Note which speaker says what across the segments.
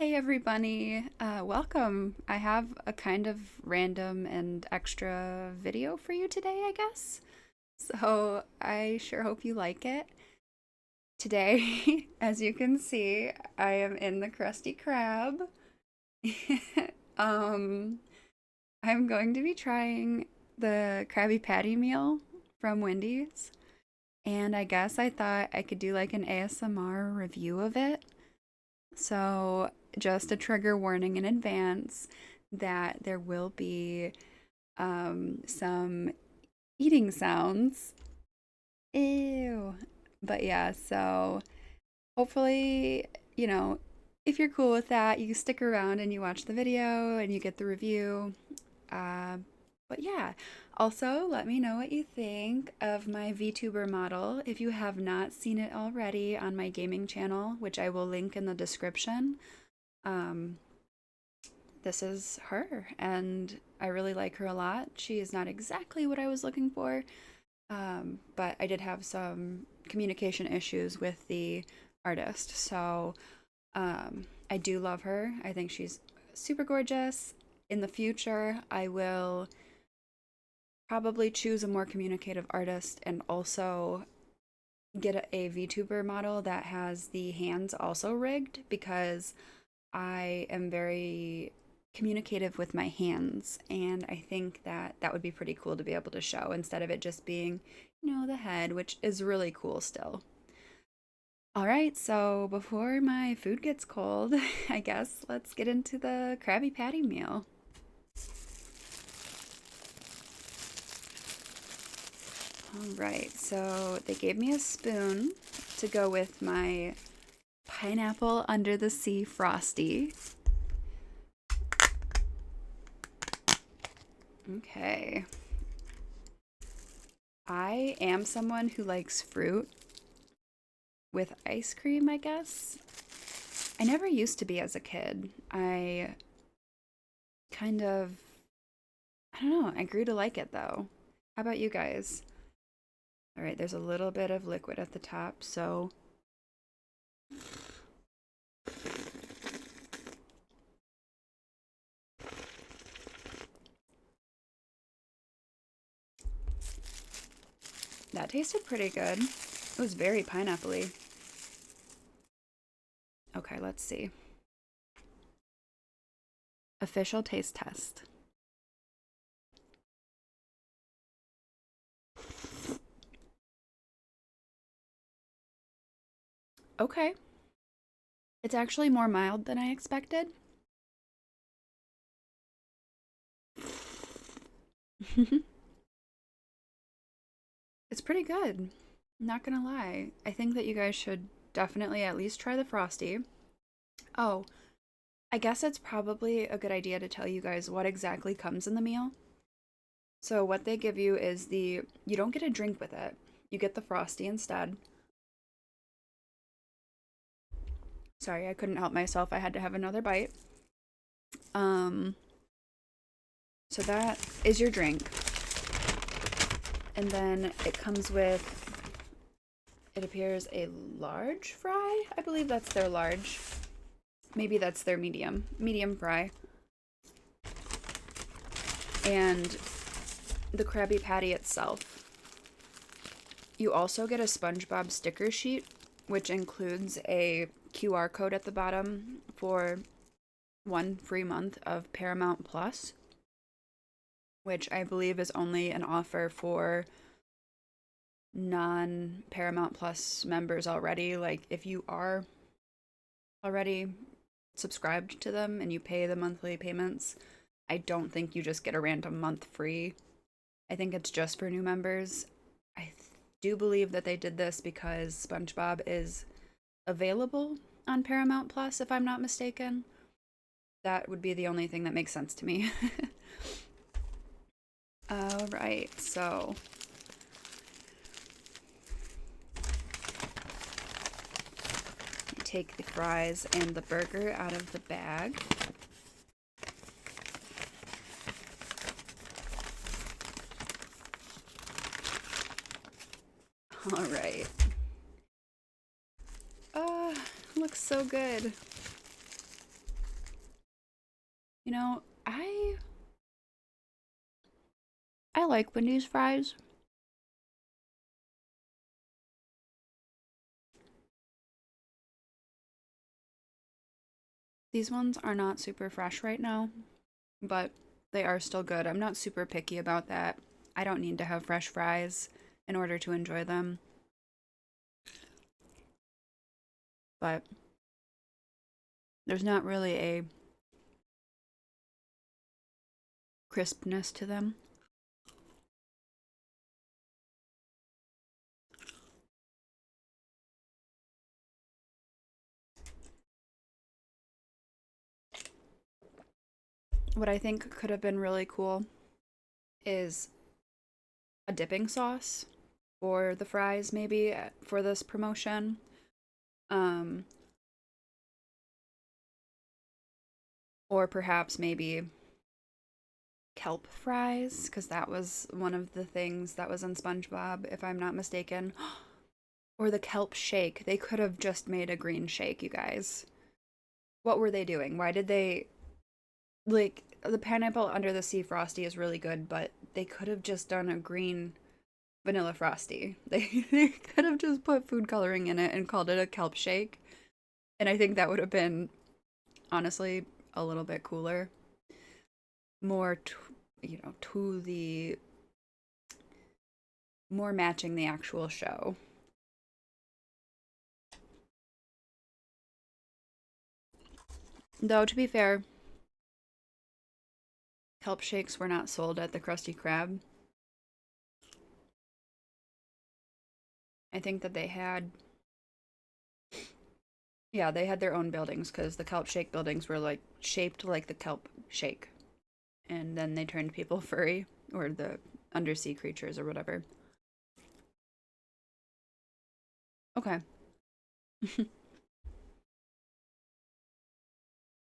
Speaker 1: Hey everybody, welcome. I have a kind of random and extra video for you today, I guess. So I sure hope you like it. Today, as you can see, I am in the Krusty Krab. um, I'm going to be trying the Krabby Patty meal from Wendy's, and I guess I thought I could do like an ASMR review of it. So, just a trigger warning in advance that there will be some eating sounds. Ew. But yeah, so hopefully, if you're cool with that, you stick around and you watch the video and you get the review. Uh, but yeah, also let me know what you think of my VTuber model if you have not seen it already on my gaming channel, which I will link in the description. Um, this is her, and I really like her a lot. She is not exactly what I was looking for, but I did have some communication issues with the artist, so I do love her. I think she's super gorgeous. In the future, I will probably choose a more communicative artist and also get a VTuber model that has the hands also rigged because I am very communicative with my hands, and I think that that would be pretty cool to be able to show instead of it just being, the head, which is really cool still. All right, so before my food gets cold, I guess let's get into the Krabby Patty meal. All right, so they gave me a spoon to go with my pineapple under the sea frosty. Okay. I am someone who likes fruit with ice cream, I guess. I never used to be as a kid. I kind of, I don't know, I grew to like it though. How about you guys? All right, there's a little bit of liquid at the top, so that tasted pretty good. It was very pineapple-y. Okay, let's see. Official taste test. Okay. It's actually more mild than I expected. It's pretty good. Not gonna lie. I think that you guys should definitely at least try the Frosty. Oh, I guess it's probably a good idea to tell you guys what exactly comes in the meal. So, what they give you is you don't get a drink with it, you get the Frosty instead. Sorry, I couldn't help myself. I had to have another bite. Um, so that is your drink. And then it comes with, it appears, a large fry. I believe that's their large. Maybe that's their medium fry. And the Krabby Patty itself. You also get a SpongeBob sticker sheet, which includes a QR code at the bottom for 1 free month of Paramount Plus, which I believe is only an offer for non-Paramount Plus members already. Like, if you are already subscribed to them and you pay the monthly payments, I don't think you just get a random month free. I think it's just for new members. I do believe that they did this because SpongeBob is available on Paramount Plus, if I'm not mistaken. That would be the only thing that makes sense to me. All right, so take the fries and the burger out of the bag. All right. Looks so good. You know, I like Wendy's fries. These ones are not super fresh right now, but they are still good. I'm not super picky about that. I don't need to have fresh fries in order to enjoy them, but there's not really a crispness to them. What I think could have been really cool is a dipping sauce for the fries, maybe for this promotion. Um, or perhaps maybe kelp fries, because that was one of the things that was in SpongeBob, if I'm not mistaken. Or the kelp shake. They could have just made a green shake, you guys. What were they doing? Why did they like the pineapple under the sea frosty is really good, but they could have just done a green vanilla frosty. They could have just put food coloring in it and called it a kelp shake. And I think that would have been honestly a little bit cooler. More to the more matching the actual show. Though to be fair, kelp shakes were not sold at the Krusty Krab. I think that they had, yeah, they had their own buildings because the kelp shake buildings were like shaped like the kelp shake. And then they turned people furry or the undersea creatures or whatever. Okay.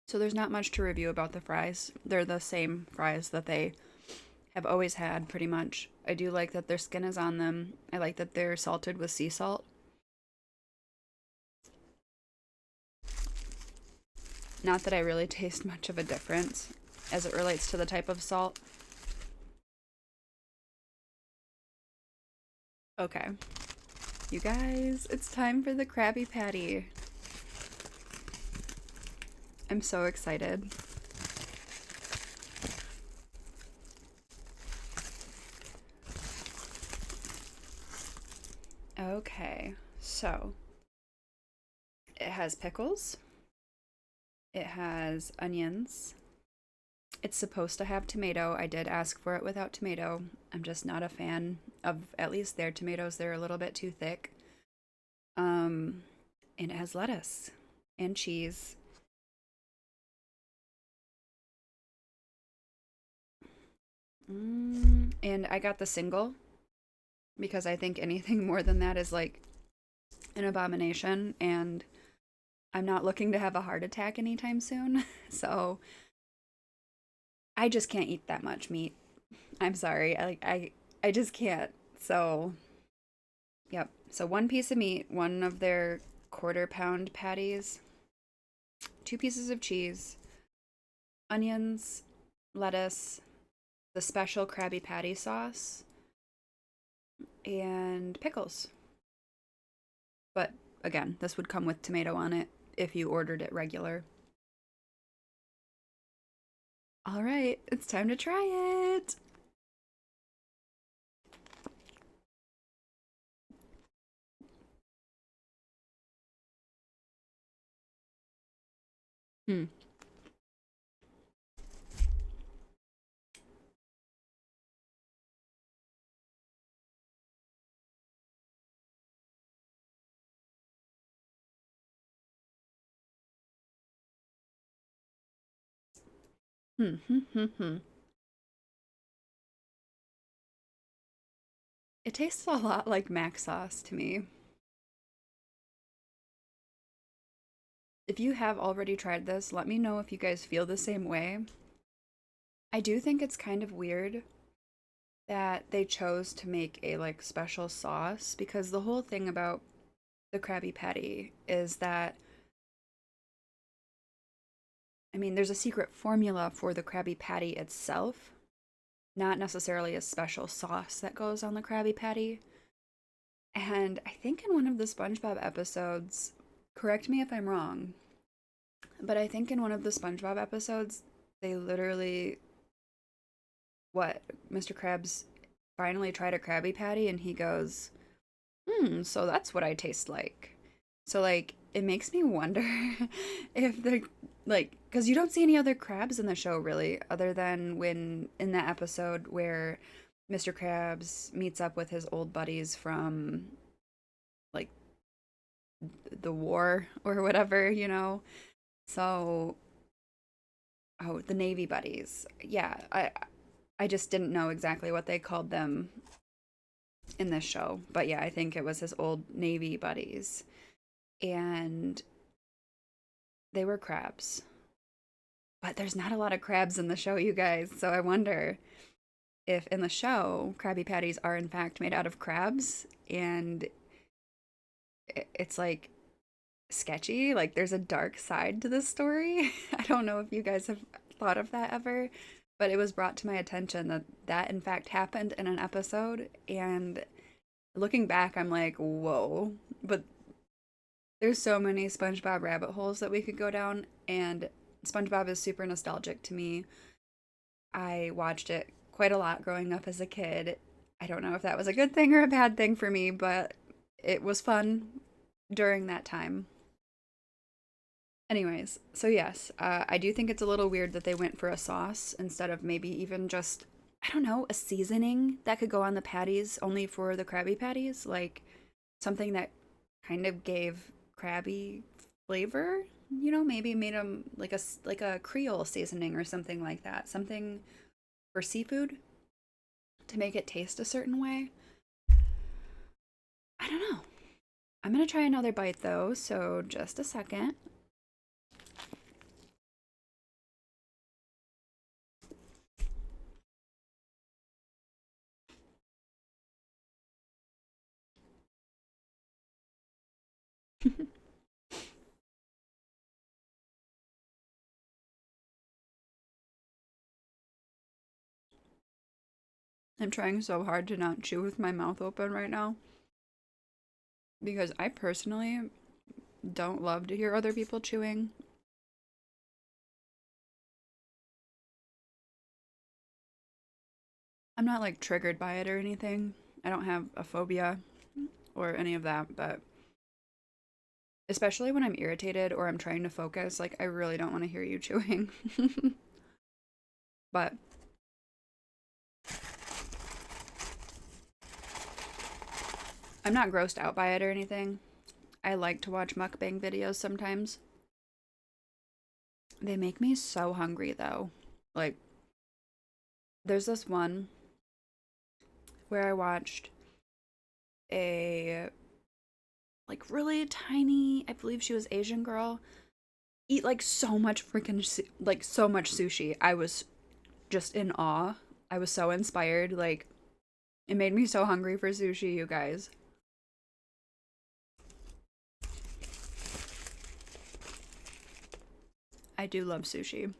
Speaker 1: So there's not much to review about the fries. They're the same fries that they have always had, pretty much. I do like that their skin is on them. I like that they're salted with sea salt. Not that I really taste much of a difference as it relates to the type of salt. Okay. You guys, it's time for the Krabby Patty. I'm so excited. Okay, so it has pickles, it has onions, it's supposed to have tomato. I did ask for it without tomato. I'm just not a fan of at least their tomatoes. They're a little bit too thick. Um, and it has lettuce and cheese. And I got the single because I think anything more than that is like an abomination, and I'm not looking to have a heart attack anytime soon. So I just can't eat that much meat. I'm sorry. I just can't. So, yep. So one piece of meat, one of their quarter-pound patties, two pieces of cheese, onions, lettuce, the special Krabby Patty sauce, and pickles. But again, this would come with tomato on it if you ordered it regular. All right, it's time to try it. Hmm. Hmm. Hmm. Hmm. Hmm. It tastes a lot like mac sauce to me. If you have already tried this, let me know if you guys feel the same way. I do think it's kind of weird that they chose to make a like special sauce because the whole thing about the Krabby Patty is that I mean, there's a secret formula for the Krabby Patty itself, not necessarily a special sauce that goes on the Krabby Patty. And I think in one of the SpongeBob episodes, correct me if I'm wrong, but I think in one of the SpongeBob episodes, they literally, what, Mr. Krabs finally tried a Krabby Patty and he goes, so that's what I taste like. So, like, it makes me wonder if the, like, because you don't see any other crabs in the show really, other than when in that episode where Mr. Krabs meets up with his old buddies from, like, the war or whatever, you know? So, oh, the Navy buddies. Yeah, I just didn't know exactly what they called them in this show. But yeah, I think it was his old Navy buddies. And they were crabs. But there's not a lot of crabs in the show, you guys. So I wonder if in the show, Krabby Patties are in fact made out of crabs. And it's like sketchy. Like there's a dark side to this story. I don't know if you guys have thought of that ever, but it was brought to my attention that that in fact happened in an episode. And looking back, I'm like, whoa. But there's so many SpongeBob rabbit holes that we could go down, and SpongeBob is super nostalgic to me. I watched it quite a lot growing up as a kid. I don't know if that was a good thing or a bad thing for me, but it was fun during that time. Anyways, so yes, I do think it's a little weird that they went for a sauce instead of maybe even just, I don't know, a seasoning that could go on the patties only for the Krabby Patties. Like something that kind of gave Krabby flavor, you know, maybe made them like a Creole seasoning or something like that. Something for seafood to make it taste a certain way. I don't know. I'm gonna try another bite though, so just a second. I'm trying so hard to not chew with my mouth open right now because I personally don't love to hear other people chewing. I'm not like triggered by it or anything. I don't have a phobia or any of that, but especially when I'm irritated or I'm trying to focus, like I really don't want to hear you chewing. But I'm not grossed out by it or anything. I like to watch mukbang videos sometimes. They make me so hungry though. Like, there's this one where I watched a like really tiny, I believe she was Asian girl, eat like so much freaking like so much sushi. I was just in awe. I was so inspired. Like, it made me so hungry for sushi, you guys. I do love sushi.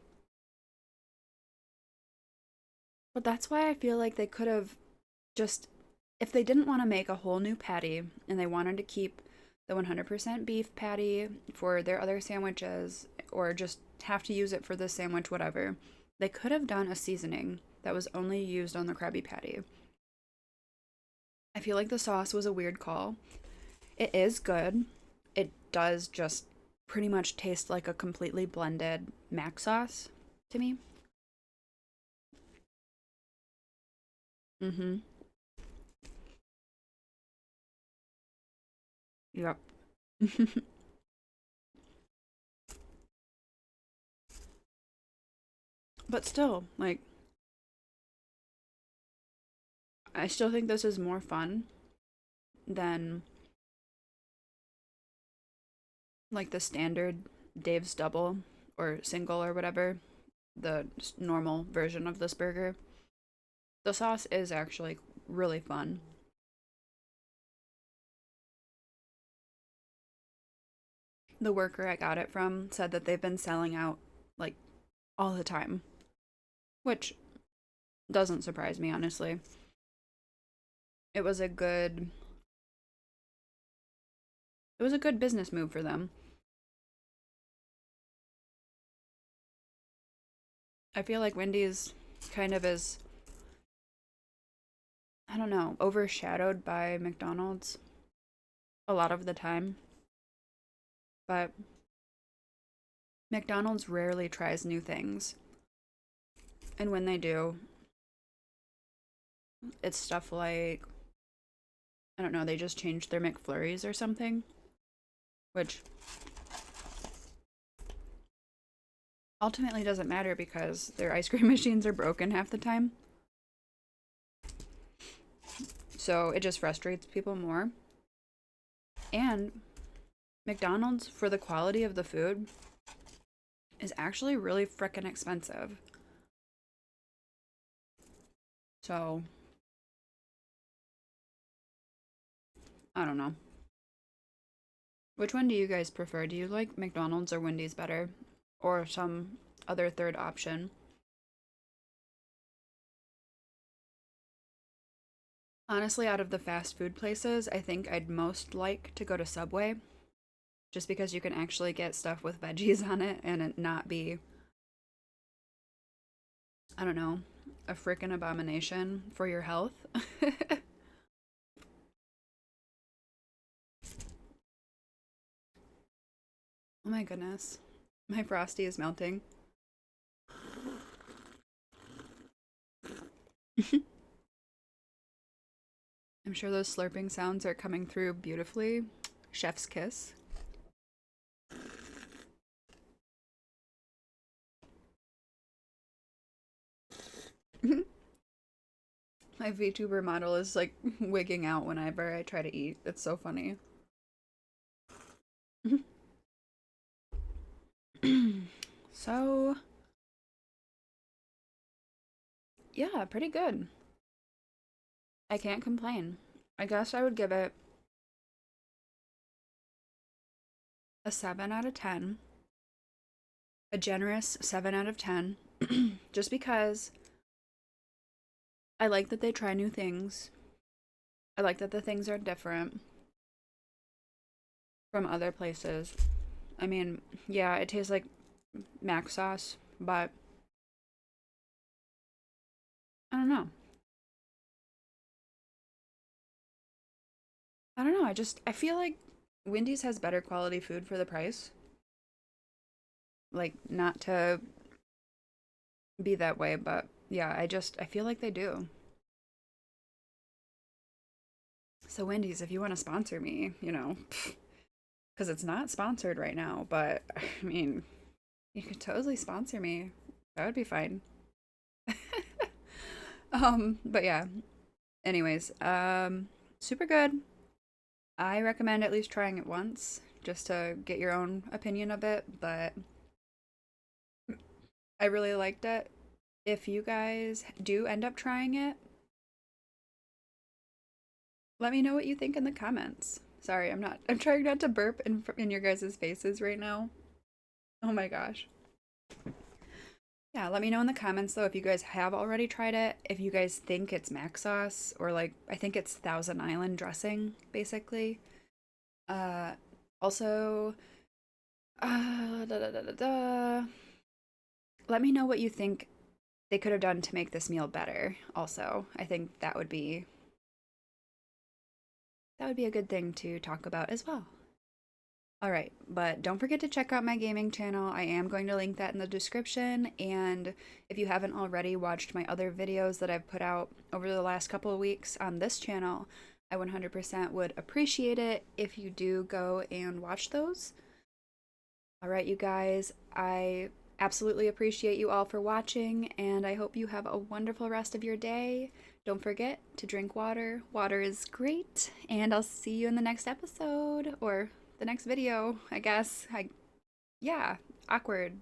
Speaker 1: But that's why I feel like they could have just, if they didn't want to make a whole new patty and they wanted to keep the 100% beef patty for their other sandwiches or just have to use it for this sandwich, whatever, they could have done a seasoning that was only used on the Krabby Patty. I feel like the sauce was a weird call. It is good. It does just pretty much taste like a completely blended mac sauce to me. Mm-hmm. Yep. But still, like, I still think this is more fun than like the standard Dave's double or single or whatever, the normal version of this burger. The sauce is actually really fun. The worker I got it from said that they've been selling out like all the time, which doesn't surprise me, honestly. It was a good it was a good business move for them. I feel like Wendy's kind of is, I don't know, overshadowed by McDonald's a lot of the time. But McDonald's rarely tries new things. And when they do, it's stuff like, I don't know, they just changed their McFlurries or something, which ultimately doesn't matter because their ice cream machines are broken half the time. So it just frustrates people more. And McDonald's, for the quality of the food, is actually really frickin' expensive. So, I don't know. Which one do you guys prefer? Do you like McDonald's or Wendy's better? Or some other third option? Honestly, out of the fast food places, I think I'd most like to go to Subway. Just because you can actually get stuff with veggies on it and it not be, I don't know, a freaking abomination for your health. Oh my goodness. My Frosty is melting. I'm sure those slurping sounds are coming through beautifully. Chef's kiss. My VTuber model is like wigging out whenever I try to eat. It's so funny. So, yeah, pretty good. I can't complain. I guess I would give it a 7 out of 10. A generous 7 out of 10. Just because I like that they try new things. I like that the things are different from other places. I mean, yeah, it tastes like mac sauce, but I don't know. I don't know. I feel like Wendy's has better quality food for the price. Like, not to be that way, but yeah, I feel like they do. So, Wendy's, if you want to sponsor me, because it's not sponsored right now, but I mean, you could totally sponsor me. That would be fine. But yeah. Anyways, super good. I recommend at least trying it once just to get your own opinion of it, but I really liked it. If you guys do end up trying it, let me know what you think in the comments. Sorry, I'm trying not to burp in your guys' faces right now. Oh my gosh. Yeah, let me know in the comments though if you guys have already tried it, if you guys think it's mac sauce or like I think it's Thousand Island dressing basically. Uh also da, da, da, da, da. Let me know what you think they could have done to make this meal better. Also, I think that would be a good thing to talk about as well. All right, but don't forget to check out my gaming channel. I am going to link that in the description. And if you haven't already watched my other videos that I've put out over the last couple of weeks on this channel, I 100% would appreciate it if you do go and watch those. All right, you guys, I absolutely appreciate you all for watching, and I hope you have a wonderful rest of your day. Don't forget to drink water. Water is great, and I'll see you in the next episode or the next video, I guess. Yeah, awkward.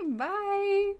Speaker 1: Bye.